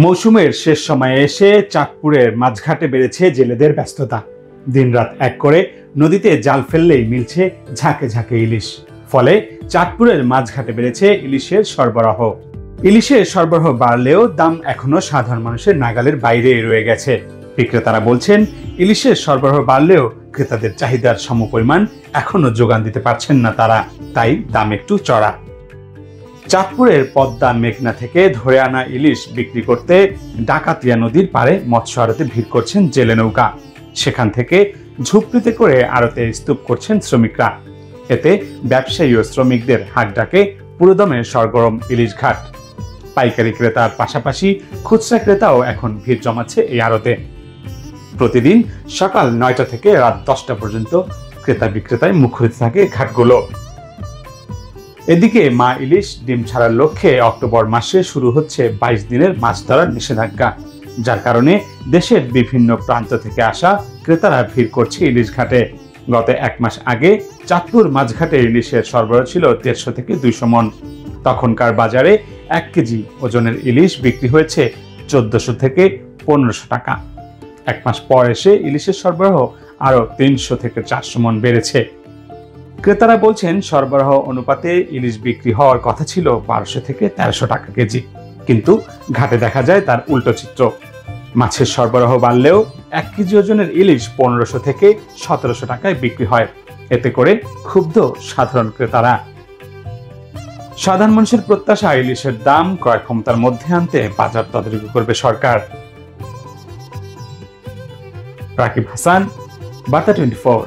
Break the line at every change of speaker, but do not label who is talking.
মৌসুমের শেষ সময়ে এসে চাঁদপুরের মাঝঘাটে বেড়েছে জেলেদের ব্যস্ততা। দিনরাত এক করে নদীতে জাল ফেললেই মিলছে ঝাঁকে ঝাঁকে ইলিশ। ফলে চাঁদপুরের মাঝঘাটে বেড়েছে ইলিশের সরবরাহ। ইলিশের সরবরাহ বাড়লেও দাম এখনো সাধারণ মানুষের নাগালের বাইরে রয়ে গেছে। বিক্রেতারা বলছেন, ইলিশের সরবরাহ বাড়লেও ক্রেতাদের চাহিদার সমপরিমাণ এখনো যোগান দিতে পারছেন না তারা, তাই দাম একটু চড়া। চাঁদপুরের পদ্মা মেঘনা থেকে ধরে আনা ইলিশ বিক্রি করতে ডাকাতিয়া নদীর পাড়ে মৎস্য আড়তে ভিড় করছেন জেলে নৌকা। সেখান থেকে ঝুপড়িতে করে আড়তে স্তূপ করছেন শ্রমিকরা। এতে ব্যবসায়ী ও শ্রমিকদের হাক ডাকে পুরোদমে সরগরম ইলিশ ঘাট। পাইকারি ক্রেতার পাশাপাশি খুচরা ক্রেতাও এখন ভিড় জমাচ্ছে এই আড়তে। প্রতিদিন সকাল 9টা থেকে রাত 10টা পর্যন্ত ক্রেতা বিক্রেতায় মুখরিত থাকে ঘাটগুলো। এদিকে মা ইলিশ ডিম ছাড়ার লক্ষ্যে অক্টোবর মাসে শুরু হচ্ছে 22 দিনের মাছ ধরার নিষেধাজ্ঞা, যার কারণে দেশের বিভিন্ন প্রান্ত থেকে আসা ক্রেতারা ভিড় করছে ইলিশ ঘাটে। গত 1 মাস আগে চাঁদপুর মাঝঘাটে ইলিশের সরবরাহ ছিল 150 থেকে 200 মন। তখনকার বাজারে 1 কেজি ওজনের ইলিশ বিক্রি হয়েছে 1400 থেকে 1500 টাকা। 1 মাস পর এসে ইলিশের সরবরাহ আরো 300 থেকে 400 মন বেড়েছে। ক্রেতারা বলছেন, সরবরাহ অনুপাতে ইলিশ বিক্রি হওয়ার কথা ছিল 1200 থেকে 1300 টাকা কেজি, কিন্তু ঘাটে দেখা যায় তার উল্টো চিত্র। মাছের সরবরাহ বাড়লেও 1 কেজি ওজনের ইলিশ 1500 থেকে 1700 টাকায় বিক্রি হয়। এতে করে ক্ষুব্ধ সাধারণ ক্রেতারা। সাধারণ মানুষের প্রত্যাশা, ইলিশের দাম ক্রয় ক্ষমতার মধ্যে আনতে বাজার তদারকি করবে সরকার। রাকিব হাসান, বার্তা 24।